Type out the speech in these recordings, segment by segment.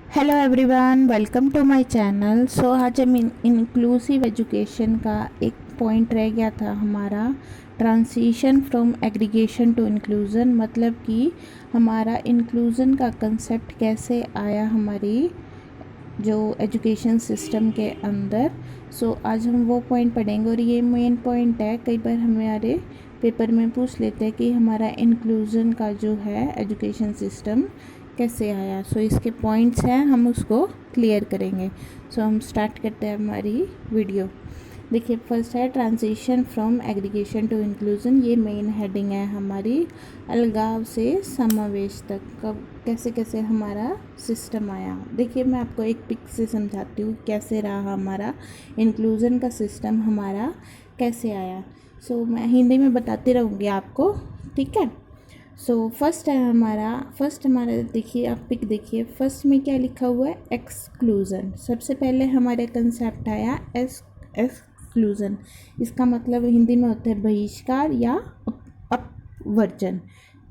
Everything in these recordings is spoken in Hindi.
Hello everyone, welcome to my channel. So आज हम इंक्लूसिव एजुकेशन का एक पॉइंट रह गया था हमारा, transition from aggregation to inclusion. मतलब कि हमारा इंक्लूजन का कंसेप्ट कैसे आया हमारी जो एजुकेशन सिस्टम के अंदर। आज हम वो पॉइंट पढ़ेंगे और ये मेन पॉइंट है। कई बार हमारे पेपर में पूछ लेते हैं कि हमारा इंक्लूजन का जो है एजुकेशन सिस्टम कैसे आया। इसके पॉइंट्स हैं, हम उसको क्लियर करेंगे। हम स्टार्ट करते हैं हमारी वीडियो। देखिए, फर्स्ट है transition from aggregation to inclusion. ये मेन हेडिंग है हमारी, अलगाव से समावेश तक कब कैसे कैसे हमारा सिस्टम आया। देखिए, मैं आपको एक पिक से समझाती हूँ कैसे रहा हमारा इंक्लूजन का सिस्टम, हमारा कैसे आया। मैं हिंदी में बताती रहूँगी आपको, ठीक है। फर्स्ट हमारा देखिए, आप पिक देखिए, फर्स्ट में क्या लिखा हुआ है, एक्सक्लूज़न। सबसे पहले हमारे कंसेप्ट आया एक्सक्लूज़न। इसका मतलब हिंदी में होता है बहिष्कार या अपवर्जन,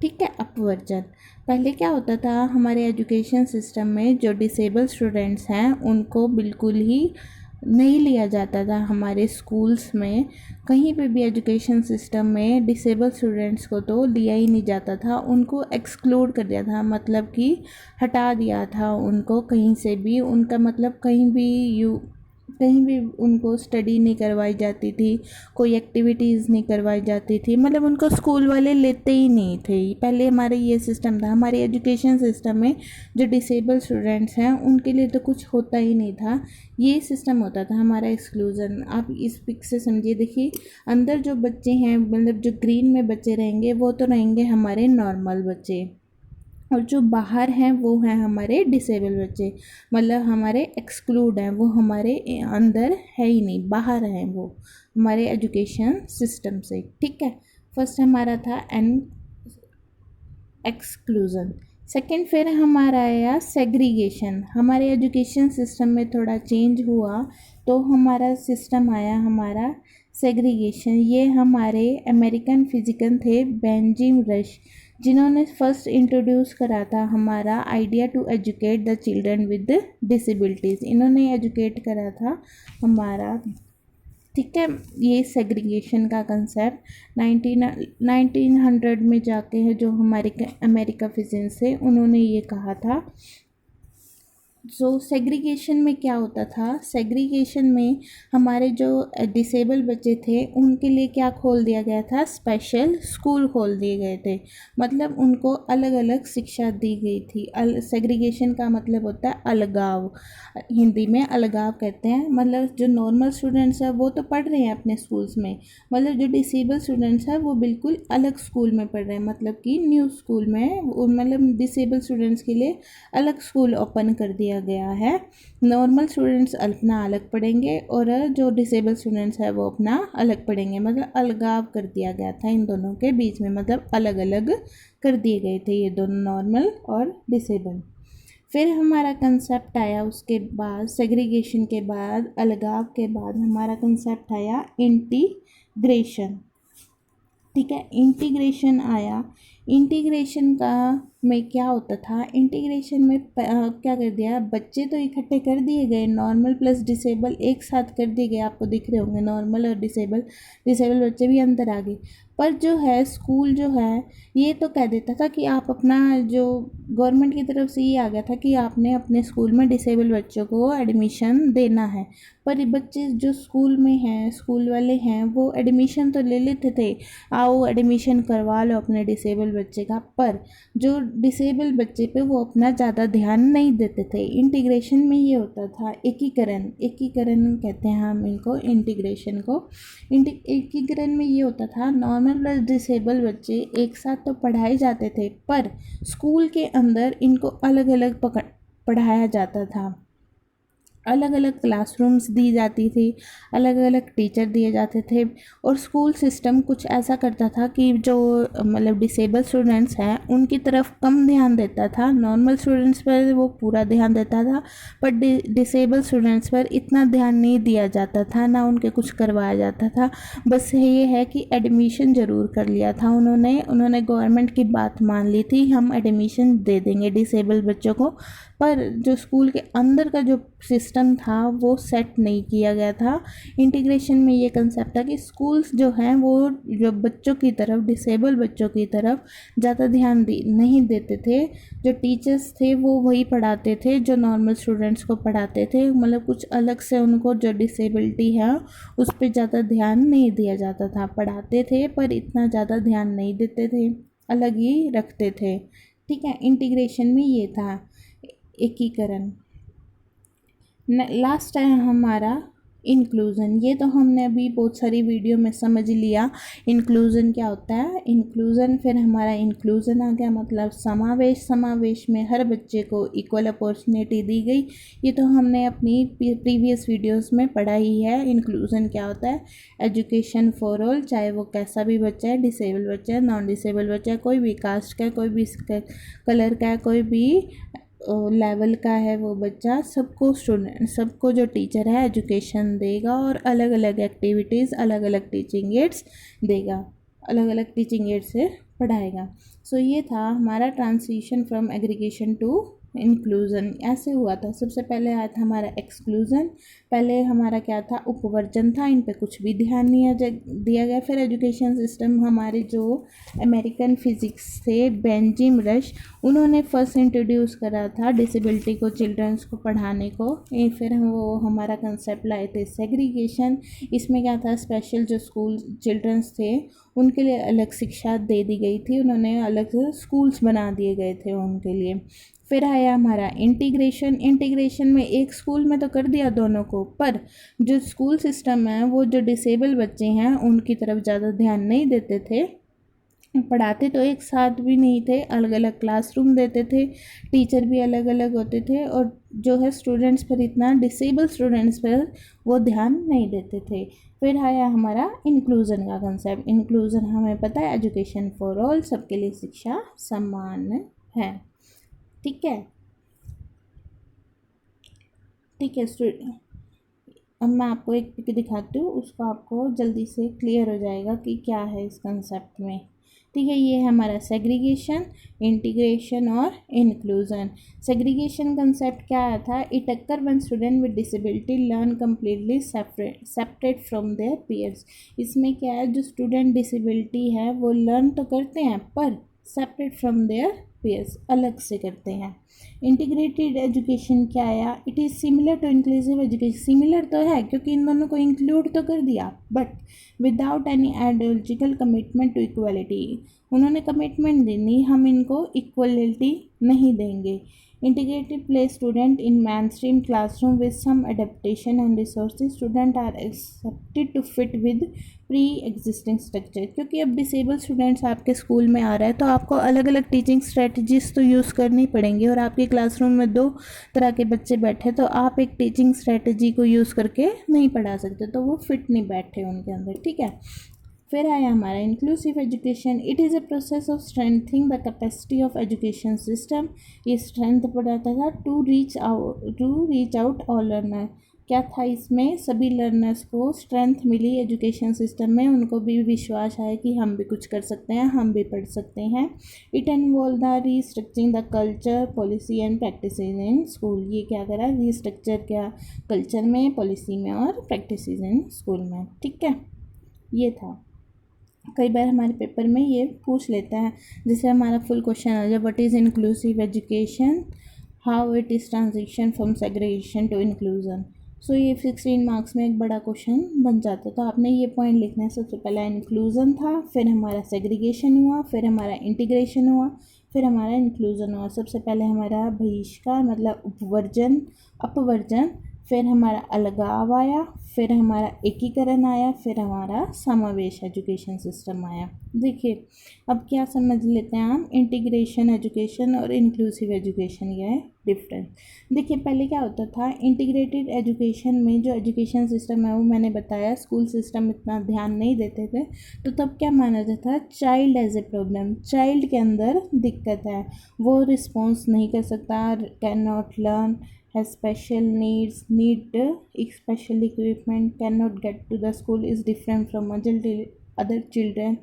ठीक है, अपवर्जन। पहले क्या होता था हमारे एजुकेशन सिस्टम में, जो डिसेबल स्टूडेंट्स हैं उनको बिल्कुल ही नहीं लिया जाता था हमारे स्कूल्स में। कहीं पे भी एजुकेशन सिस्टम में डिसेबल स्टूडेंट्स को तो लिया ही नहीं जाता था, उनको एक्सक्लूड कर दिया था, मतलब कि हटा दिया था उनको कहीं से भी। उनका मतलब कहीं भी उनको स्टडी नहीं करवाई जाती थी, कोई एक्टिविटीज़ नहीं करवाई जाती थी, मतलब उनको स्कूल वाले लेते ही नहीं थे। पहले हमारे ये सिस्टम था हमारे एजुकेशन सिस्टम में। जो डिसेबल स्टूडेंट्स हैं उनके लिए तो कुछ होता ही नहीं था, ये सिस्टम होता था हमारा एक्सक्लूज़न। आप इस पिक से समझिए। देखिए, अंदर जो बच्चे हैं, मतलब जो ग्रीन में बच्चे रहेंगे वो तो रहेंगे हमारे नॉर्मल बच्चे, और जो बाहर हैं वो हैं हमारे डिसेबल बच्चे, मतलब हमारे एक्सक्लूड हैं, वो हमारे अंदर है ही नहीं, बाहर हैं वो हमारे एजुकेशन सिस्टम से, ठीक है। फर्स्ट हमारा था एन एक्सक्लूज़न। सेकंड फिर हमारा आया सेग्रीगेशन। हमारे एजुकेशन सिस्टम में थोड़ा चेंज हुआ तो हमारा सिस्टम आया हमारा सेग्रीगेशन। ये हमारे अमेरिकन फिजिकन थे बेंजामिन रश, जिन्होंने फर्स्ट इंट्रोड्यूस करा था हमारा idea to educate the children with disabilities. इन्होंने एजुकेट करा था हमारा, ठीक है, ये सेग्रीगेशन का कंसेप्ट 1900 में जाके है, जो हमारे अमेरिका फिजिक्स थे उन्होंने ये कहा था। सेग्रीगेशन में क्या होता था, सेग्रीगेशन में हमारे जो डिसेबल बच्चे थे उनके लिए क्या खोल दिया गया था, स्पेशल स्कूल खोल दिए गए थे। मतलब उनको अलग अलग शिक्षा दी गई थी। सेग्रीगेशन का मतलब होता है अलगाव, हिंदी में अलगाव कहते हैं। मतलब जो नॉर्मल स्टूडेंट्स हैं वो तो पढ़ रहे हैं अपने स्कूल्स में, मतलब जो डिसेबल स्टूडेंट्स हैं वो बिल्कुल अलग स्कूल में पढ़ रहे हैं, मतलब कि न्यू स्कूल में, मतलब डिसेबल स्टूडेंट्स के लिए अलग स्कूल ओपन कर दिया गया है। नॉर्मल स्टूडेंट्स अपना अलग पढ़ेंगे और जो डिसेबल स्टूडेंट्स है वो अपना अलग पढ़ेंगे, मतलब अलगाव कर दिया गया था इन दोनों के बीच में, मतलब अलग अलग कर दिए गए थे ये दोनों, नॉर्मल और डिसेबल। फिर हमारा कंसेप्ट आया उसके बाद, सेग्रीगेशन के बाद, अलगाव के बाद हमारा कंसेप्ट आया इंटीग्रेशन, ठीक है। इंटीग्रेशन आया। इंटीग्रेशन का में क्या होता था, इंटीग्रेशन में क्या कर दिया, बच्चे तो इकट्ठे कर दिए गए, नॉर्मल प्लस डिसेबल एक साथ कर दिए गए, आपको दिख रहे होंगे नॉर्मल और डिसेबल, डिसेबल बच्चे भी अंदर आ गए। पर जो है स्कूल जो है ये तो कह देता था कि आप अपना, जो गवर्नमेंट की तरफ से ये आ गया था कि आपने अपने स्कूल में डिसेबल बच्चों को एडमिशन देना है। पर ये बच्चे जो स्कूल में हैं, स्कूल वाले हैं, वो एडमिशन तो ले लेते थे, आओ एडमिशन करवा लो अपने डिसेबल बच्चे का, पर जो डिसेबल बच्चे पे वो अपना ज़्यादा ध्यान नहीं देते थे। इंटीग्रेशन में ये होता था एकीकरण, एकीकरण कहते हैं हम इनको, इंटीग्रेशन को। एकीकरण में ये होता था नॉर्मल प्लस डिसेबल बच्चे एक साथ तो पढ़ाए जाते थे, पर स्कूल के अंदर इनको अलग अलग पढ़ाया जाता था। अलग अलग क्लासरूम्स दी जाती थी, अलग अलग टीचर दिए जाते थे, और स्कूल सिस्टम कुछ ऐसा करता था कि जो मतलब डिसेबल स्टूडेंट्स हैं उनकी तरफ कम ध्यान देता था, नॉर्मल स्टूडेंट्स पर वो पूरा ध्यान देता था, पर डिसेबल स्टूडेंट्स पर इतना ध्यान नहीं दिया जाता था, ना उनके कुछ करवाया जाता था। बस ये है कि एडमिशन ज़रूर कर लिया था उन्होंने गवर्नमेंट की बात मान ली थी, हम एडमिशन दे देंगे डिसेबल बच्चों को, पर जो स्कूल के अंदर का जो सिस्टम था वो सेट नहीं किया गया था। इंटीग्रेशन में ये कंसेप्ट था कि स्कूल्स जो हैं वो जो बच्चों की तरफ, डिसेबल बच्चों की तरफ ज़्यादा ध्यान नहीं देते थे। जो टीचर्स थे वो वही पढ़ाते थे जो नॉर्मल स्टूडेंट्स को पढ़ाते थे, मतलब कुछ अलग से उनको जो डिसेबिलिटी है उस पर ज़्यादा ध्यान नहीं दिया जाता था। पढ़ाते थे पर इतना ज़्यादा ध्यान नहीं देते थे, अलग ही रखते थे। ठीक है, इंटीग्रेशन में ये था एकीकरण। लास्ट है हमारा इंक्लूज़न। ये तो हमने अभी बहुत सारी वीडियो में समझ लिया इंक्लूज़न क्या होता है। इंक्लूज़न, फिर हमारा इंक्लूज़न आ गया मतलब समावेश। समावेश में हर बच्चे को इक्वल अपॉर्चुनिटी दी गई। ये तो हमने अपनी प्रीवियस वीडियोस में पढ़ा ही है। इंक्लूज़न क्या होता है, एजुकेशन फॉर ऑल, चाहे वो कैसा भी बच्चा है, डिसेबल बच्चा है, नॉन डिसेबल बच्चा है, कोई भी कास्ट का है, कोई भी कलर का है, कोई भी लेवल का है वो बच्चा, सबको जो टीचर है एजुकेशन देगा और अलग अलग एक्टिविटीज़, अलग अलग टीचिंग एड्स देगा, अलग अलग टीचिंग एड्स से पढ़ाएगा। सो ये था हमारा transition from aggregation to inclusion. ऐसे हुआ था। सबसे पहले आया था हमारा एक्सक्लूज़न। पहले हमारा क्या था, उपवर्जन था, इन पे कुछ भी ध्यान नहीं दिया गया। फिर एजुकेशन सिस्टम, हमारे जो अमेरिकन फिजिक्स थे बेंजिम रश, उन्होंने फर्स्ट इंट्रोड्यूस करा था डिसेबिलिटी को, चिल्ड्रंस को पढ़ाने को। फिर वो हमारा कंसेप्ट लाए थे सेग्रीगेशन। इसमें क्या था, स्पेशल जो स्कूल चिल्ड्रंस थे उनके लिए अलग शिक्षा दे दी गई थी, उन्होंने अलग से स्कूल्स बना दिए गए थे उनके लिए। फिर आया हमारा इंटीग्रेशन। इंटीग्रेशन में एक स्कूल में तो कर दिया दोनों को, पर जो स्कूल सिस्टम है वो जो डिसेबल बच्चे हैं उनकी तरफ ज़्यादा ध्यान नहीं देते थे। पढ़ाते तो एक साथ भी नहीं थे, अलग अलग क्लासरूम देते थे, टीचर भी अलग अलग होते थे, और जो है स्टूडेंट्स पर इतना, डिसेबल स्टूडेंट्स पर वो ध्यान नहीं देते थे। फिर आया हमारा इंक्लूज़न का कंसेप्ट। इंक्लूज़न हमें पता है, एजुकेशन फॉर ऑल, सबके लिए शिक्षा समान है। ठीक है, ठीक है स्टूडेंट, अब मैं आपको एक पिक दिखाती हूँ, उसको आपको जल्दी से क्लियर हो जाएगा कि क्या है इस कंसेप्ट में। ठीक है, ये है हमारा सेग्रीगेशन, इंटीग्रेशन और इंक्लूजन। सेग्रीगेशन कंसेप्ट क्या आया था, it occur when student with disability learn completely separate from their peers. इसमें क्या है, जो स्टूडेंट डिसेबिलिटी है वो लर्न तो करते हैं पर सेपरेट फ्रॉम देयर पीयर्स, अलग से करते हैं। इंटीग्रेटेड एजुकेशन क्या आया, it is similar to inclusive education. Similar तो है क्योंकि इन दोनों को इंक्लूड तो कर दिया, but without any ideological commitment to equality. उन्होंने कमिटमेंट दी नहीं, हम इनको इक्वलिटी नहीं देंगे। Integrated place student in mainstream classroom with some adaptation and resources. Student are accepted to fit with pre-existing structure। क्योंकि अब डिसेबल स्टूडेंट्स आपके स्कूल में आ रहा है तो आपको अलग अलग टीचिंग स्ट्रेटजीज तो यूज़ करनी पड़ेंगी, और आपके क्लासरूम में 2 तरह के बच्चे बैठे तो आप एक टीचिंग स्ट्रेटजी को यूज़ करके नहीं पढ़ा सकते, तो वो फिट नहीं बैठे उनके अंदर। ठीक है, फिर आया हमारा inclusive education. It is a process of strengthening the capacity of education system. ये स्ट्रेंथ बढ़ाता था to reach out all learner. क्या था इसमें, सभी लर्नर्स को स्ट्रेंथ मिली एजुकेशन सिस्टम में, उनको भी विश्वास है कि हम भी कुछ कर सकते हैं, हम भी पढ़ सकते हैं। It involve the restructuring the culture, policy and practice in school. ये क्या करा, रीस्ट्रक्चर क्या, कल्चर में, पॉलिसी में और प्रैक्टिस इन स्कूल में। ठीक है, ये था। कई बार हमारे पेपर में ये पूछ लेता है, जैसे हमारा फुल क्वेश्चन आ जाए, what is inclusive education, how it is transition from segregation to inclusion. So ये 16 मार्क्स में एक बड़ा क्वेश्चन बन जाता है। तो आपने ये पॉइंट लिखना है, सबसे पहला इंक्लूजन था, फिर हमारा सेग्रीगेशन हुआ, फिर हमारा इंटीग्रेशन हुआ, फिर हमारा इंक्लूजन हुआ। सबसे पहले हमारा बहिष्कार मतलब उपवर्जन, अपवर्जन, फिर हमारा अलगाव आया, फिर हमारा एकीकरण आया, फिर हमारा समावेश एजुकेशन सिस्टम आया। देखिए, अब क्या समझ लेते हैं हम इंटीग्रेशन एजुकेशन और इंक्लूसिव एजुकेशन, ये है डिफरेंस। देखिए, पहले क्या होता था, इंटीग्रेटेड एजुकेशन में जो एजुकेशन सिस्टम है वो मैंने बताया स्कूल सिस्टम इतना ध्यान नहीं देते थे, तो तब क्या माना जाता था, child as a problem, child के अंदर दिक्कत है, वो रिस्पॉन्स नहीं कर सकता, can not learn, has special needs, need special equipment, cannot get to the school, is different from other children,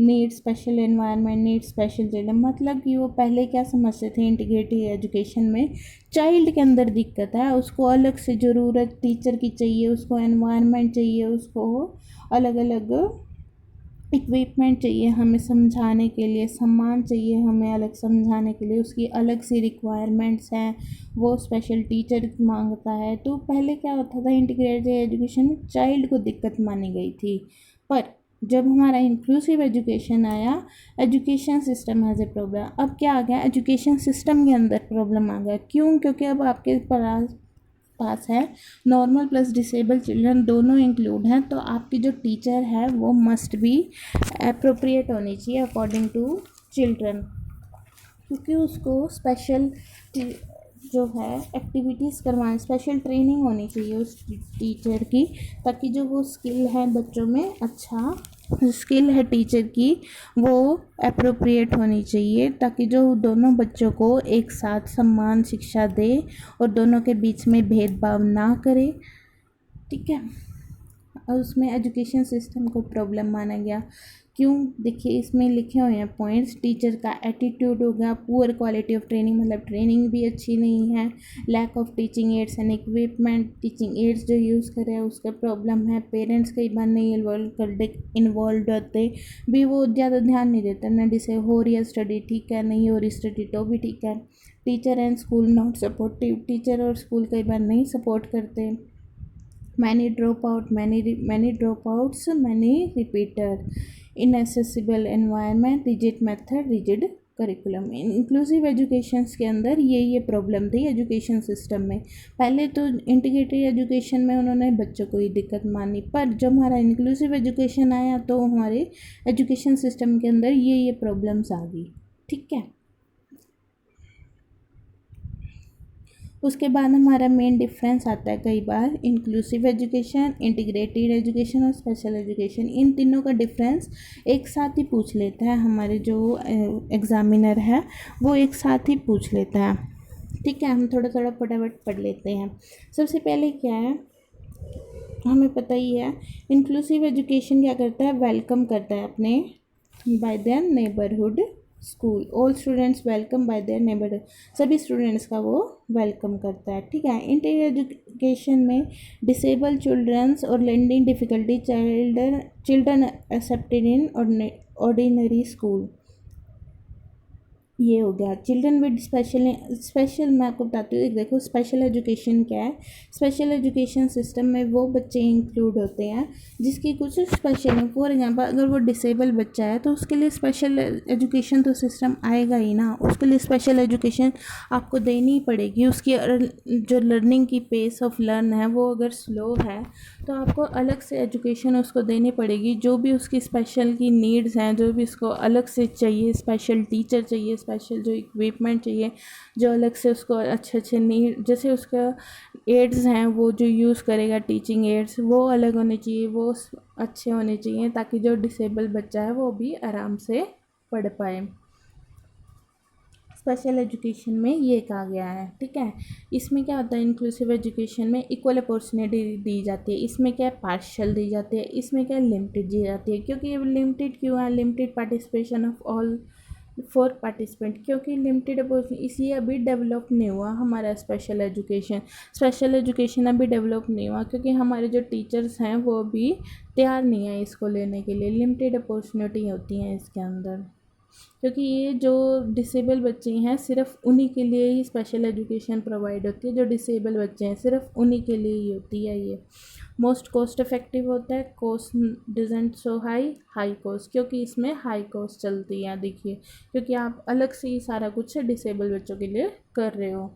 need special environment, need special children। मतलब कि वो पहले क्या समझते थे इंटीग्रेटेड एजुकेशन में, चाइल्ड के अंदर दिक्कत है, उसको अलग से ज़रूरत टीचर की चाहिए, उसको एनवायरनमेंट चाहिए, उसको अलग अलग इक्विपमेंट चाहिए हमें समझाने के लिए, सामान चाहिए हमें अलग समझाने के लिए, उसकी अलग सी रिक्वायरमेंट्स हैं, वो स्पेशल टीचर मांगता है। तो पहले क्या होता था, इंटीग्रेटेड एजुकेशन में चाइल्ड को दिक्कत मानी गई थी। पर जब हमारा इंक्लूसिव एजुकेशन आया, education system has a problem. अब क्या आ गया, एजुकेशन सिस्टम के अंदर प्रॉब्लम आ गया। क्यों? क्योंकि अब आपके पास है नॉर्मल प्लस डिसेबल चिल्ड्रन दोनों इंक्लूड हैं, तो आपकी जो टीचर है वो मस्ट बी अप्रोप्रिएट होनी चाहिए अकॉर्डिंग टू चिल्ड्रन, क्योंकि उसको स्पेशल जो है एक्टिविटीज़ करवाएं, स्पेशल ट्रेनिंग होनी चाहिए उस टीचर की, ताकि जो वो स्किल है बच्चों में, अच्छा स्किल है टीचर की, वो अप्रोप्रिएट होनी चाहिए, ताकि जो दोनों बच्चों को एक साथ समान शिक्षा दे और दोनों के बीच में भेदभाव ना करे। ठीक है, और उसमें एजुकेशन सिस्टम को प्रॉब्लम माना गया। क्यों? देखिए, इसमें लिखे हुए हैं पॉइंट्स, टीचर का एटीट्यूड हो गया, पुअर क्वालिटी ऑफ ट्रेनिंग, मतलब ट्रेनिंग भी अच्छी नहीं है, lack of teaching aids and equipment, teaching aids जो यूज़ कर रहे हैं उसका प्रॉब्लम है, पेरेंट्स कई बार नहीं इन्वॉल्व होते भी, वो ज़्यादा ध्यान नहीं देते ना, जिसे हो रही है स्टडी ठीक है, नहीं हो रही स्टडी तो भी ठीक है। Teacher and school not supportive, teacher और स्कूल कई बार नहीं सपोर्ट करते। many dropouts, many repeater, inaccessible environment, rigid method, rigid curriculum. Inclusive educations के अंदर ये प्रॉब्लम थी एजुकेशन सिस्टम में। पहले तो इंटीग्रेटेड एजुकेशन में उन्होंने बच्चों को ही दिक्कत मानी, पर जब हमारा इंक्लूसिव एजुकेशन आया तो हमारे एजुकेशन सिस्टम के अंदर ये प्रॉब्लम्स आ गई। ठीक है, उसके बाद हमारा मेन डिफरेंस आता है कई बार इंक्लूसिव एजुकेशन, इंटीग्रेटेड एजुकेशन और स्पेशल एजुकेशन। इन तीनों का डिफरेंस एक साथ ही पूछ लेता है हमारे जो एग्ज़ामिनर है, वो एक साथ ही पूछ लेता है। ठीक है, हम थोड़ा थोड़ा फटाफट पढ़ लेते हैं। सबसे पहले क्या है, हमें पता ही है इंक्लूसिव एजुकेशन क्या करता है, वेलकम करता है अपने bye there neighbourhood school, all students welcome bye there neighbourhood, सभी स्टूडेंट्स का वो वेलकम करता है। ठीक है, इंटीग्रेटेड एजुकेशन में डिसेबल चिल्ड्रंस और learning difficulty children accepted in ordinary school, ये हो गया। चिल्ड्रन विद स्पेशल मैं आपको बताती हूँ। देखो, स्पेशल एजुकेशन क्या है, स्पेशल एजुकेशन सिस्टम में वो बच्चे इंक्लूड होते हैं जिसकी कुछ स्पेशल है। फॉर एग्जांपल, अगर वो डिसेबल बच्चा है तो उसके लिए स्पेशल एजुकेशन तो सिस्टम आएगा ही ना, उसके लिए स्पेशल एजुकेशन आपको देनी ही पड़ेगी। उसकी जो लर्निंग की पेस ऑफ लर्न है वो अगर स्लो है तो आपको अलग से एजुकेशन उसको देनी पड़ेगी, जो भी उसकी स्पेशल की नीड्स हैं, जो भी उसको अलग से चाहिए, स्पेशल टीचर चाहिए, स्पेशल जो इक्विपमेंट चाहिए, जो अलग से उसको अच्छे नीड, जैसे उसका एड्स हैं वो जो यूज़ करेगा टीचिंग एड्स, वो अलग होने चाहिए, वो अच्छे होने चाहिए, ताकि जो डिसेबल बच्चा है वो भी आराम से पढ़ पाए। स्पेशल एजुकेशन में ये कहा गया है। ठीक है, इसमें क्या होता है, इंक्लूसिव एजुकेशन में इक्वल अपॉर्चुनिटी दी जाती है, इसमें क्या है, पार्शियल दी जाती है, इसमें क्या है, लिमिटेड दी जाती है। क्योंकि लिमिटेड क्यों है, limited participation of all for participant, क्योंकि लिमिटेड अपॉर्चुनिटी इसलिए अभी डेवलप नहीं हुआ हमारा स्पेशल एजुकेशन अभी डेवलप नहीं हुआ, क्योंकि हमारे जो टीचर्स हैं वो अभी तैयार नहीं है इसको लेने के लिए। लिमिटेड अपॉर्चुनिटी होती हैं इसके अंदर, क्योंकि ये जो डिसेबल बच्चे हैं सिर्फ उन्हीं के लिए ही स्पेशल एजुकेशन प्रोवाइड होती है, जो डिसेबल बच्चे हैं सिर्फ उन्हीं के लिए ही होती है ये। मोस्ट कॉस्ट इफेक्टिव होता है, cost doesn't so high cost, क्योंकि इसमें हाई कॉस्ट चलती है। देखिए, क्योंकि आप अलग से ही सारा कुछ डिसेबल बच्चों के लिए कर रहे हो।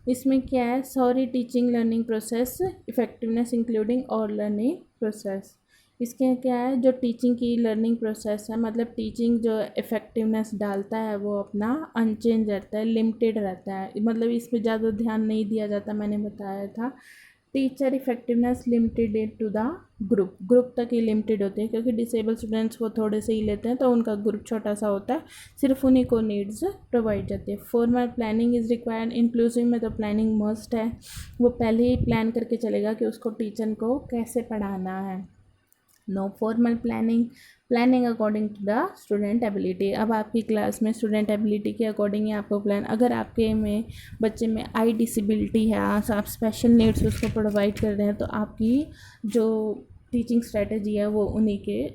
इसमें क्या है, sorry teaching learning process effectiveness including और लर्निंग प्रोसेस, इसके क्या है, जो टीचिंग की लर्निंग प्रोसेस है, मतलब टीचिंग जो इफ़ेक्टिवनेस डालता है वो अपना अनचेंज रहता है, लिमिटेड रहता है, मतलब इसमें ज़्यादा ध्यान नहीं दिया जाता, मैंने बताया था। Teacher effectiveness limited to the group तक ही लिमिटेड होते हैं, क्योंकि डिसेबल स्टूडेंट्स वो थोड़े से ही लेते हैं, तो उनका ग्रुप छोटा सा होता है, सिर्फ उन्हीं को नीड्स प्रोवाइड जाती है। Formal planning is required, inclusive में तो प्लानिंग मस्ट है, वो पहले ही प्लान करके चलेगा कि उसको टीचर को कैसे पढ़ाना है। No formal planning, planning according to the student ability. अब आपकी क्लास में स्टूडेंट एबिलिटी के अकॉर्डिंग ही आपको प्लान, अगर आपके में बच्चे में आई डिसेबिलिटी है, आप स्पेशल नीड्स उसको प्रोवाइड कर रहे हैं, तो आपकी जो टीचिंग स्ट्रेटजी है वो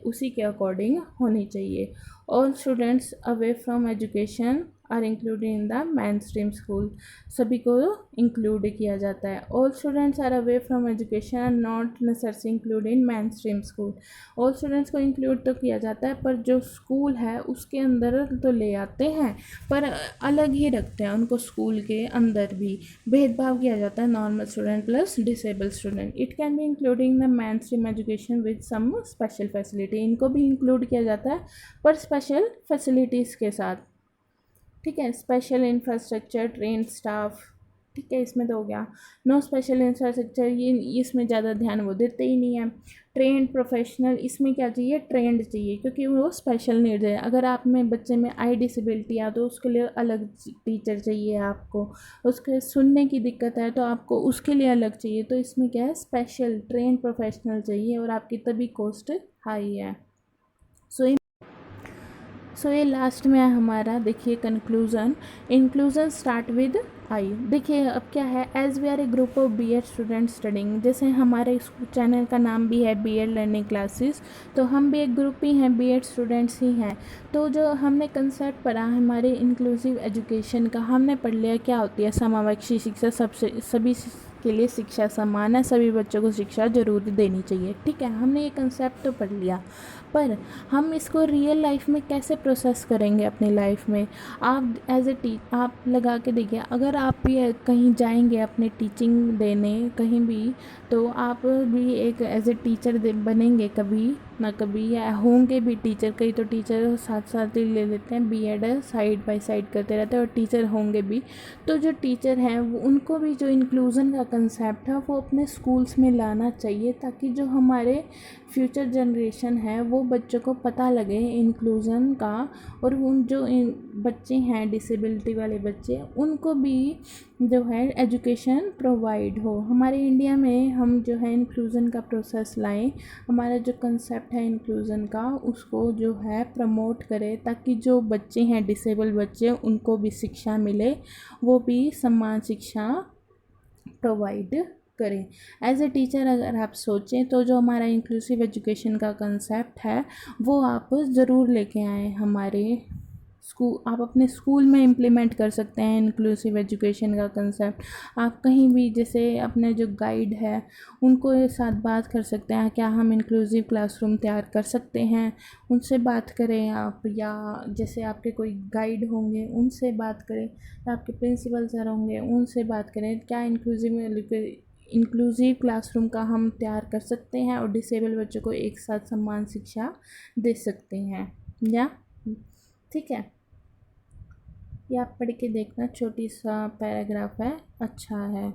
उसी के अकॉर्डिंग होनी चाहिए। All students away from education are included in the main stream school, सभी को इंक्लूड किया जाता है। All students are away from education are not necessary include in main stream school, all students को इंक्लूड तो किया जाता है, पर जो स्कूल है उसके अंदर तो ले आते हैं, पर अलग ही रखते हैं उनको, स्कूल के अंदर भी भेदभाव किया जाता है, normal student plus disable student. It can be including the main stream education with some special facility, इनको भी इंक्लूड किया जाता है पर स्पेशल फैसिलिटीज़ के साथ, ठीक है। स्पेशल इंफ्रास्ट्रक्चर, ट्रेन स्टाफ, ठीक है, इसमें तो हो गया। नो स्पेशल इंफ्रास्ट्रक्चर, ये इसमें ज़्यादा ध्यान वो देते ही नहीं है। ट्रेंड प्रोफेशनल, इसमें क्या चाहिए, ट्रेंड चाहिए, क्योंकि वो स्पेशल नीड्स है। अगर आप में बच्चे में आई डिसेबिलिटी है तो उसके लिए अलग टीचर चाहिए आपको, उसके सुनने की दिक्कत है तो आपको उसके लिए अलग चाहिए, तो इसमें क्या है, स्पेशल ट्रेंड प्रोफेशनल चाहिए, और आपकी तभी कॉस्ट हाई है। सो ये लास्ट में है हमारा, देखिए conclusion. Inclusion start with I. देखिए अब क्या है, as we are a group of B Ed student studying, जैसे हमारे चैनल का नाम भी है बी एड लर्निंग क्लासेस, तो हम भी एक ग्रुप ही हैं, बी एड स्टूडेंट्स ही हैं। तो जो हमने कंसेप्ट पढ़ा हमारे इंक्लूसिव एजुकेशन का, हमने पढ़ लिया क्या होती है समावेशी शिक्षा, सबसे सभी के लिए शिक्षा समान है, सभी बच्चों को शिक्षा जरूर देनी चाहिए, ठीक है, हमने ये कंसेप्ट तो पढ़ लिया, पर हम इसको रियल लाइफ में कैसे प्रोसेस करेंगे अपनी लाइफ में। आप एज ए आप लगा के देखिए, अगर आप भी कहीं जाएंगे अपने टीचिंग देने कहीं भी, तो आप भी एक एज ए टीचर बनेंगे कभी ना कभी, या होंगे भी टीचर, कई तो टीचर साथ साथ ही ले लेते हैं, B Ed side by side करते रहते हैं और टीचर होंगे भी। तो जो टीचर हैं वो उनको भी जो इंक्लूज़न का कंसेप्ट है वो अपने स्कूल्स में लाना चाहिए, ताकि जो हमारे फ्यूचर जनरेशन है वो बच्चों को पता लगे इंक्लूज़न का, और उन जो बच्चे हैं डिसेबिलिटी वाले बच्चे, उनको भी जो है एजुकेशन प्रोवाइड हो। हमारे इंडिया में हम जो है इंक्लूज़न का प्रोसेस लाएं, हमारा जो कंसेप्ट है इंक्लूज़न का उसको जो है प्रमोट करें, ताकि जो बच्चे हैं डिसेबल बच्चे उनको भी शिक्षा मिले, वो भी समान शिक्षा प्रोवाइड करें। एज ए टीचर अगर आप सोचें तो जो हमारा इंक्लूसिव एजुकेशन का कंसेप्ट है वो आप ज़रूर लेके आएँ हमारे स्कूल, आप अपने स्कूल में इम्प्लीमेंट कर सकते हैं इंक्लूसिव एजुकेशन का कंसेप्ट। आप कहीं भी जैसे अपने जो गाइड है उनको साथ बात कर सकते हैं, क्या हम इंक्लूसिव क्लासरूम तैयार कर सकते हैं, उनसे बात करें आप, या जैसे आपके कोई गाइड होंगे उनसे बात करें, या आपके प्रिंसिपल सर होंगे उनसे बात करें, क्या इंक्लूसिव क्लासरूम का हम तैयार कर सकते हैं और डिसेबल बच्चों को एक साथ समान शिक्षा दे सकते हैं, या ठीक है। ये आप पढ़ के देखना, छोटी सा पैराग्राफ है, अच्छा है,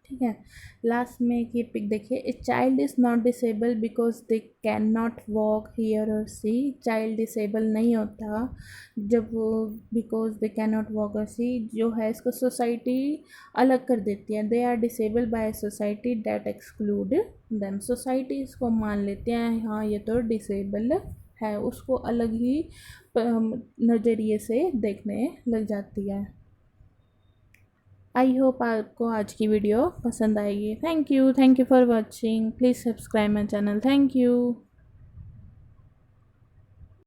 ठीक है। लास्ट में एक ये पिक देखिए, a child is not disable because they can not walk here और सी। चाइल्ड डिसेबल नहीं होता जब वो because they can not walk और सी जो है इसको सोसाइटी अलग कर देती है। They are disable by society that exclude them, society इसको मान लेते हैं हाँ ये तो डिसेबल है, उसको अलग ही नज़रिए से देखने लग जाती है। आई होप आपको आज की वीडियो पसंद आएगी। Thank you for watching, please subscribe my channel, thank you.